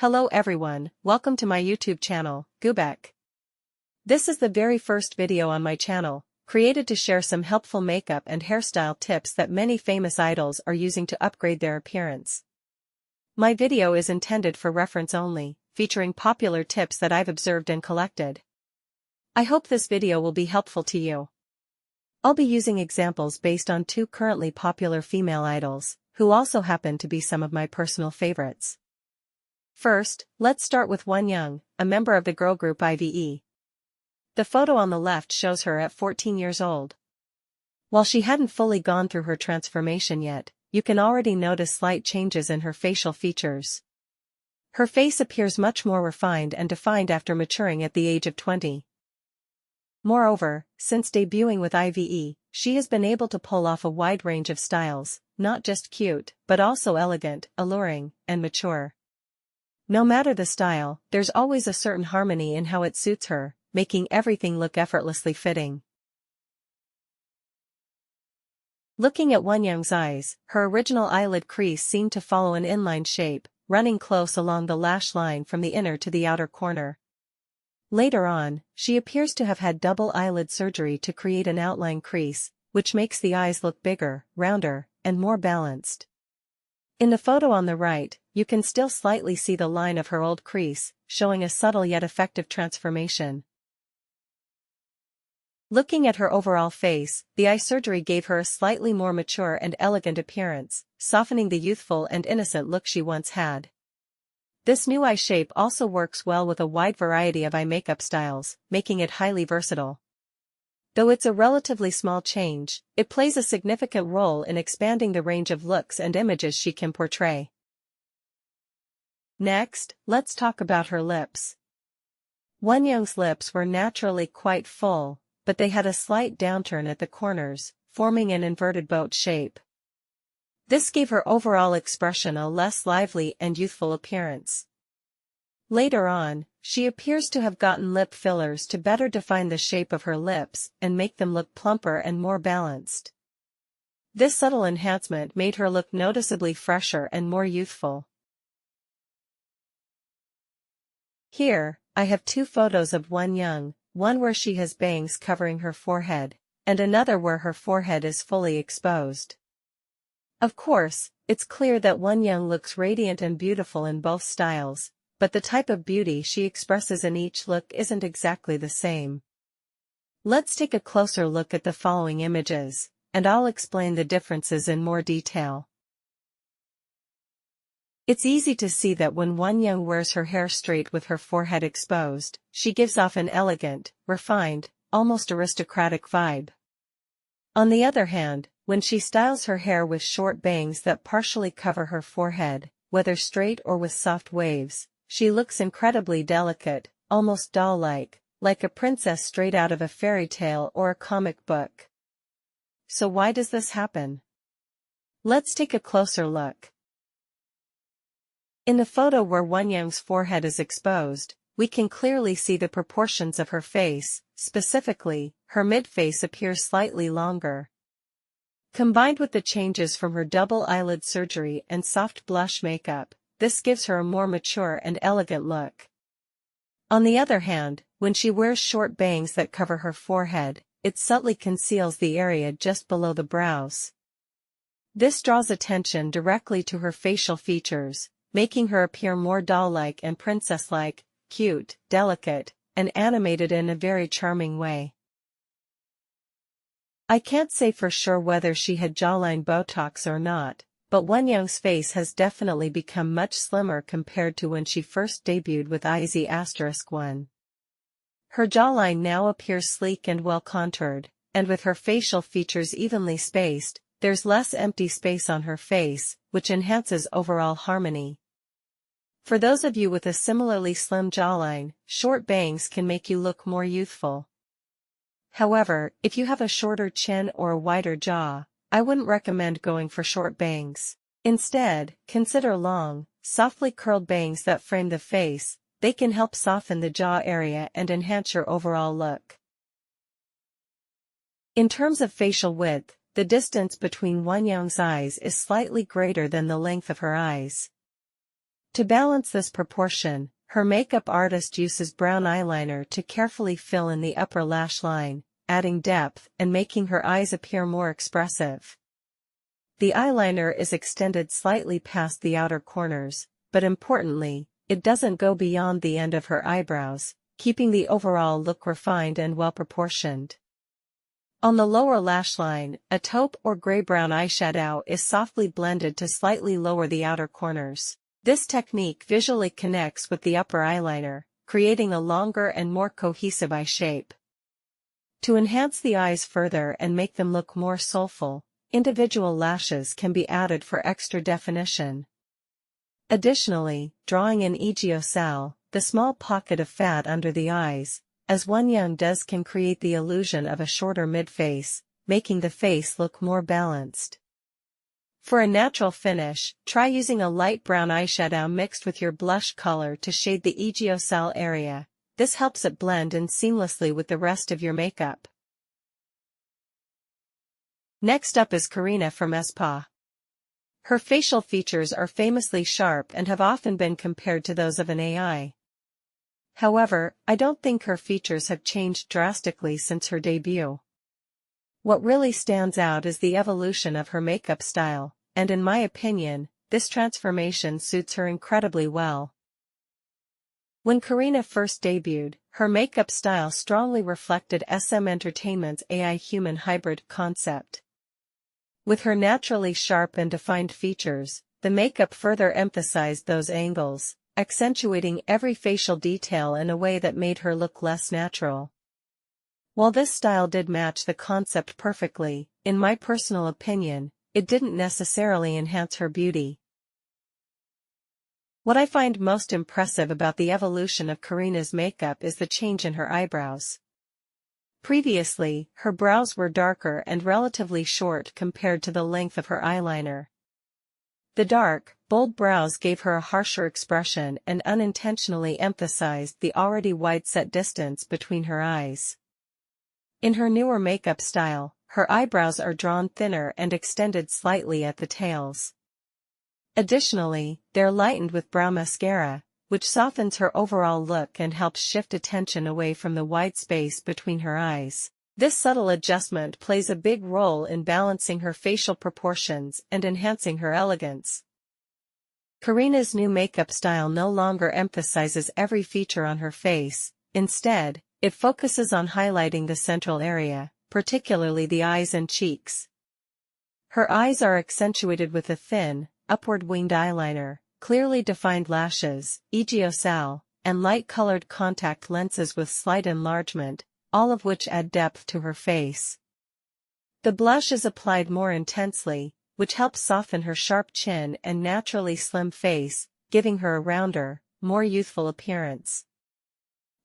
Hello everyone, welcome to my YouTube channel, Gubek. This is the very first video on my channel, created to share some helpful makeup and hairstyle tips that many famous idols are using to upgrade their appearance. My video is intended for reference only, featuring popular tips that I've observed and collected. I hope this video will be helpful to you. I'll be using examples based on two currently popular female idols, who also happen to be some of my personal favorites. First, let's start with Wonyoung, a member of the girl group IVE. The photo on the left shows her at 14 years old. While she hadn't fully gone through her transformation yet, you can already notice slight changes in her facial features. Her face appears much more refined and defined after maturing at the age of 20. Moreover, since debuting with IVE, she has been able to pull off a wide range of styles, not just cute, but also elegant, alluring, and mature. No matter the style, there's always a certain harmony in how it suits her, making everything look effortlessly fitting. Looking at Wonyoung's eyes, her original eyelid crease seemed to follow an inline shape, running close along the lash line from the inner to the outer corner. Later on, she appears to have had double eyelid surgery to create an outline crease, which makes the eyes look bigger, rounder, and more balanced. In the photo on the right, you can still slightly see the line of her old crease, showing a subtle yet effective transformation. Looking at her overall face, the eye surgery gave her a slightly more mature and elegant appearance, softening the youthful and innocent look she once had. This new eye shape also works well with a wide variety of eye makeup styles, making it highly versatile. Though it's a relatively small change, it plays a significant role in expanding the range of looks and images she can portray. Next, let's talk about her lips. Wonyoung's lips were naturally quite full, but they had a slight downturn at the corners, forming an inverted boat shape. This gave her overall expression a less lively and youthful appearance. Later on, she appears to have gotten lip fillers to better define the shape of her lips and make them look plumper and more balanced. This subtle enhancement made her look noticeably fresher and more youthful. Here, I have two photos of Wonyoung, one where she has bangs covering her forehead, and another where her forehead is fully exposed. Of course, it's clear that Wonyoung looks radiant and beautiful in both styles, but the type of beauty she expresses in each look isn't exactly the same. Let's take a closer look at the following images, and I'll explain the differences in more detail. It's easy to see that when Wonyoung wears her hair straight with her forehead exposed, she gives off an elegant, refined, almost aristocratic vibe. On the other hand, when she styles her hair with short bangs that partially cover her forehead, whether straight or with soft waves, she looks incredibly delicate, almost doll-like, like a princess straight out of a fairy tale or a comic book. So why does this happen? Let's take a closer look. In the photo where Wonyoung's forehead is exposed, we can clearly see the proportions of her face, specifically, her mid-face appears slightly longer. Combined with the changes from her double eyelid surgery and soft blush makeup, this gives her a more mature and elegant look. On the other hand, when she wears short bangs that cover her forehead, it subtly conceals the area just below the brows. This draws attention directly to her facial features, making her appear more doll-like and princess-like, cute, delicate, and animated in a very charming way. I can't say for sure whether she had jawline Botox or not, but Wonyoung's face has definitely become much slimmer compared to when she first debuted with IZ*1. Her jawline now appears sleek and well-contoured, and with her facial features evenly spaced, there's less empty space on her face, which enhances overall harmony. For those of you with a similarly slim jawline, short bangs can make you look more youthful. However, if you have a shorter chin or a wider jaw, I wouldn't recommend going for short bangs. Instead, consider long, softly curled bangs that frame the face. They can help soften the jaw area and enhance your overall look. In terms of facial width, the distance between Wonyoung's eyes is slightly greater than the length of her eyes. To balance this proportion, her makeup artist uses brown eyeliner to carefully fill in the upper lash line, adding depth and making her eyes appear more expressive. The eyeliner is extended slightly past the outer corners, but importantly, it doesn't go beyond the end of her eyebrows, keeping the overall look refined and well-proportioned. On the lower lash line, a taupe or gray-brown eyeshadow is softly blended to slightly lower the outer corners. This technique visually connects with the upper eyeliner, creating a longer and more cohesive eye shape. To enhance the eyes further and make them look more soulful, individual lashes can be added for extra definition. Additionally, drawing in aegeo-sal, the small pocket of fat under the eyes, as Won Young does, can create the illusion of a shorter mid-face, making the face look more balanced. For a natural finish, try using a light brown eyeshadow mixed with your blush color to shade the aegeo-sal area. This helps it blend in seamlessly with the rest of your makeup. Next up is Karina from aespa. Her facial features are famously sharp and have often been compared to those of an AI. However, I don't think her features have changed drastically since her debut. What really stands out is the evolution of her makeup style, and in my opinion, this transformation suits her incredibly well. When Karina first debuted, her makeup style strongly reflected SM Entertainment's AI-human hybrid concept. With her naturally sharp and defined features, the makeup further emphasized those angles, accentuating every facial detail in a way that made her look less natural. While this style did match the concept perfectly, in my personal opinion, it didn't necessarily enhance her beauty. What I find most impressive about the evolution of Karina's makeup is the change in her eyebrows. Previously, her brows were darker and relatively short compared to the length of her eyeliner. The dark, bold brows gave her a harsher expression and unintentionally emphasized the already wide-set distance between her eyes. In her newer makeup style, her eyebrows are drawn thinner and extended slightly at the tails. Additionally, they're lightened with brow mascara, which softens her overall look and helps shift attention away from the wide space between her eyes. This subtle adjustment plays a big role in balancing her facial proportions and enhancing her elegance. Karina's new makeup style no longer emphasizes every feature on her face. Instead, it focuses on highlighting the central area, particularly the eyes and cheeks. Her eyes are accentuated with a thin, upward-winged eyeliner, clearly defined lashes, aegeo-sal, and light-colored contact lenses with slight enlargement, all of which add depth to her face. The blush is applied more intensely, which helps soften her sharp chin and naturally slim face, giving her a rounder, more youthful appearance.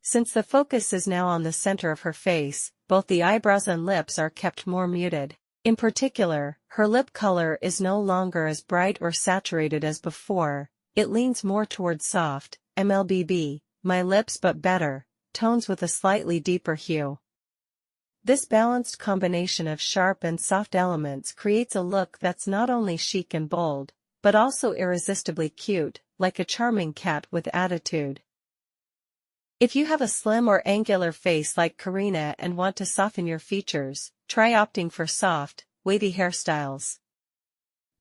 Since the focus is now on the center of her face, both the eyebrows and lips are kept more muted. In particular, her lip color is no longer as bright or saturated as before. It leans more towards soft, MLBB, my lips but better, tones with a slightly deeper hue. This balanced combination of sharp and soft elements creates a look that's not only chic and bold, but also irresistibly cute, like a charming cat with attitude. If you have a slim or angular face like Karina and want to soften your features, try opting for soft, wavy hairstyles.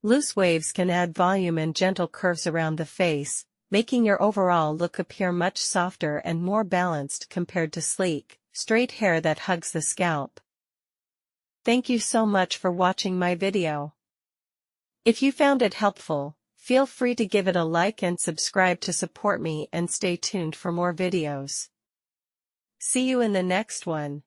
Loose waves can add volume and gentle curves around the face, making your overall look appear much softer and more balanced compared to sleek, straight hair that hugs the scalp. Thank you so much for watching my video. If you found it helpful, feel free to give it a like and subscribe to support me and stay tuned for more videos. See you in the next one.